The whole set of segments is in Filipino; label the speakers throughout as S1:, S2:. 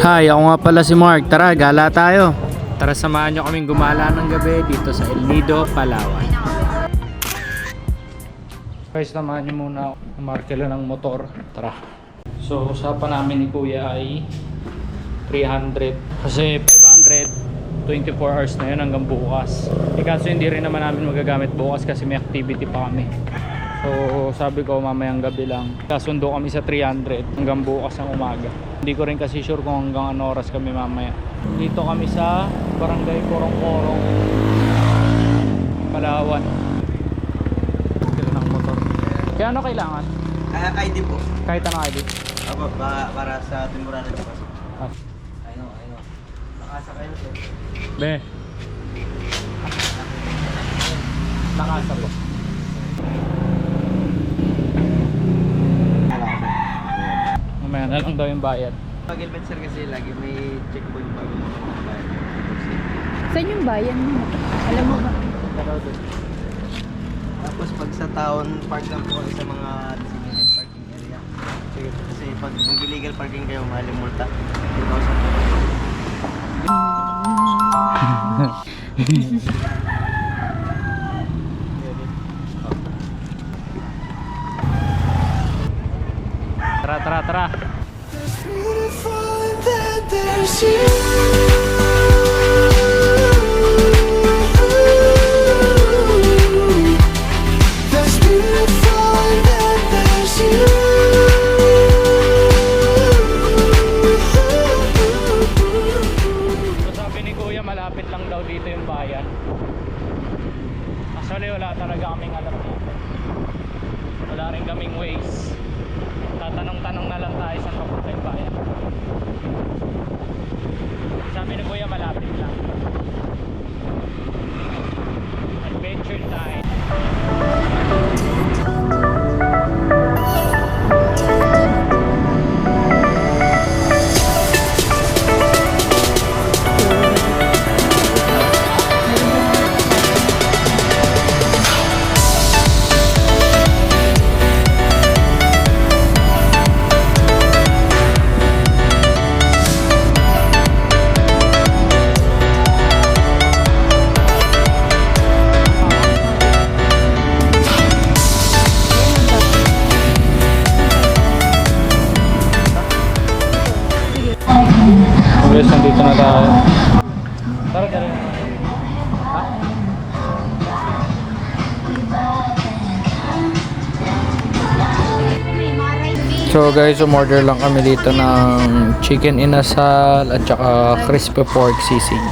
S1: Hi, ako nga pala si Mark. Tara, gala tayo. Tara, samahan nyo kaming gumala ng gabi dito sa El Nido, Palawan. Guys, samahan nyo muna ako. Markila ng motor. Tara. So, usapan namin ni Kuya ay 300. Kasi 500, 24 hours na yun hanggang bukas. Kaso hindi rin naman namin magagamit bukas kasi may activity pa kami. So sabi ko mamayang gabi lang. Kasundo kami sa 300 hanggang bukas ng umaga. Hindi ko rin kasi sure kung hanggang ano oras kami mamaya. Dito kami sa Barangay Korong-Korong, Palawan. Kailan ng motor. Kaya ano kailangan?
S2: ID po.
S1: Kahit ano ID?
S2: Apo, para sa temporary po.
S1: Ah.
S2: I know. Nakasakay na po.
S1: Be. Nakasa po. Mamaya na lang daw yung bayad.
S2: Pag-helmet sir kasi lagi may checkpoint pag bayad.
S3: Saan yung bayan mo? Alam mo ba?
S2: Tapos pag sa town, park lang po sa mga designated parking area. Sige. Kasi pag mag-illegal parking kayo, mahal yung multa. 2,000.
S1: Tara. So sabi ni Kuya, malapit lang daw dito yung bayan. Actually wala talaga kaming alam dito. Wala rin kaming ways. Tatanong-tanong na lang tayo saan papunta yung bayan. Sabi ni Kuya, malapit lang. Adventure time. Guys, nandito na tayo. Tara. So guys, umorder lang kami dito ng chicken inasal at saka crispy pork sisig.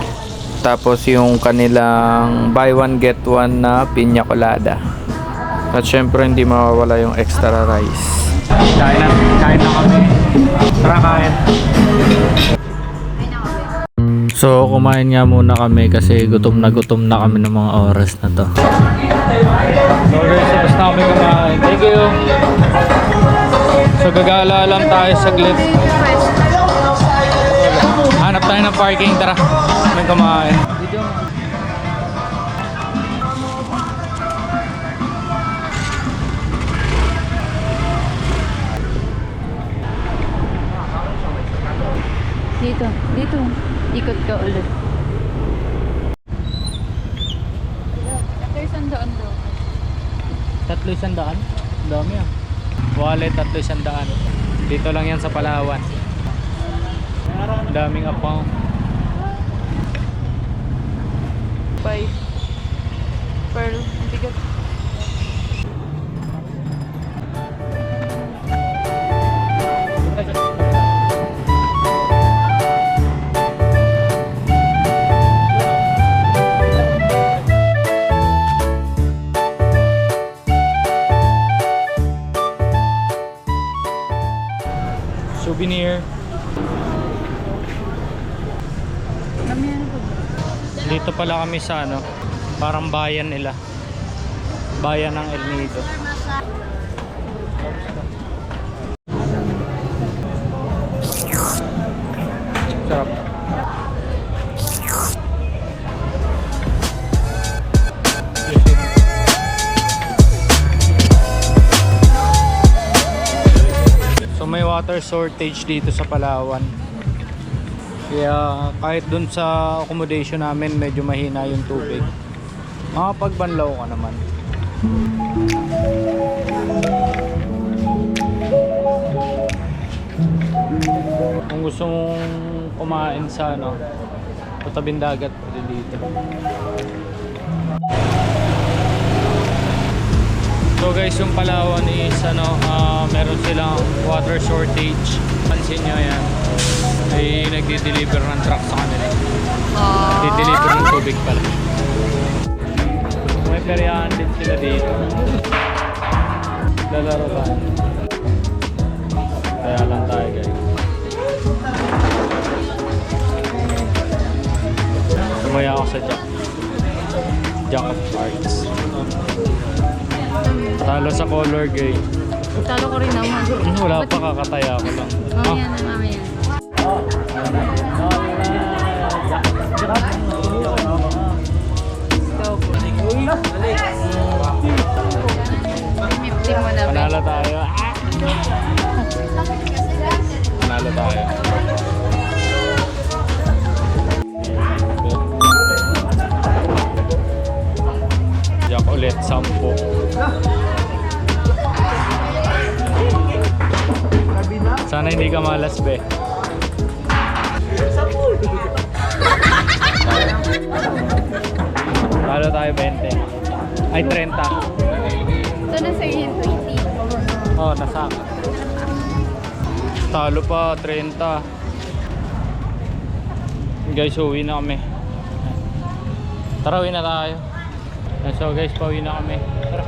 S1: Tapos yung kanilang buy one get one na piña colada. At syempre hindi mawawala yung extra rice. Kain na kami. Tara, kain. So kumain nga muna kami kasi gutom na kami ng mga oras na to. So guys, tapos na kami kumain. Thank you. So gagala lang tayo saglit. Hanap tayo ng parking, tara. Kami kumain.
S3: Dito. Ikot ka ulit. Tatlo sandaan daw.
S1: 300? Dami ah. Wallet 300. Dito lang yan sa Palawan. Daming apang.
S3: 5 pearl. Bigat.
S1: Souvenir. Dito pala kami sa ano, parang bayan nila. Bayan ng El Nido. Sarap. So may water shortage dito sa Palawan. Kaya kahit dun sa accommodation namin medyo mahina yung tubig. Makapagbanlaw ka naman. Kung gusto mong kumain sa ano, patabing dagat pwede dito. So guys, yung Palawan is ano, meron silang water shortage. Pansin nyo yan. Ay nagdi-deliver ng truck sa kanila. Nagdi-deliver ng tubig pala. May peryahan din sila dito. Lalaro tayo. Kaya lang tayo guys. Sumaya ako sa Jack of Hearts. Talo sa color game.
S3: Talo ko rin naman.
S1: Wala pa, kakataya ko lang.
S3: Mamaya na, mamaya.
S1: Panalo tayo. Panalo tayo. Jack ulit, 10. Sana hindi ka malas, be. Talo tayo 20. Ay, 30.
S3: Ito na sa'yo yung 20.
S1: Oh, nasa akin. Talo pa, 30. Guys, uwi na kami. Tara, uwi na tayo. So guys, pauwi na kami. Tara.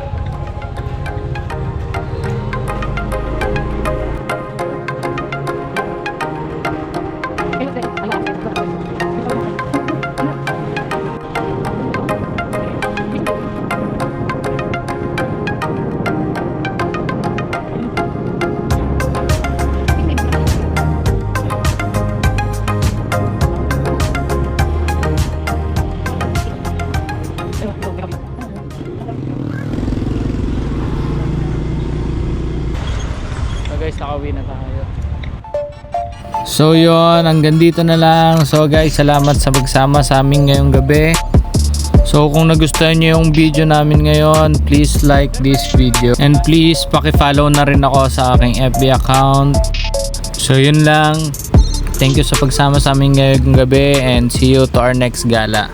S1: Guys, nakauwi na tayo. So yun, hanggang dito na lang. So guys, salamat sa pagsama sa amin ngayong gabi. So kung nagustuhan nyo yung video namin ngayon, please like this video. And please, paki-follow na rin ako sa aking FB account. So yun lang. Thank you sa pagsama sa amin ngayong gabi and see you to our next gala.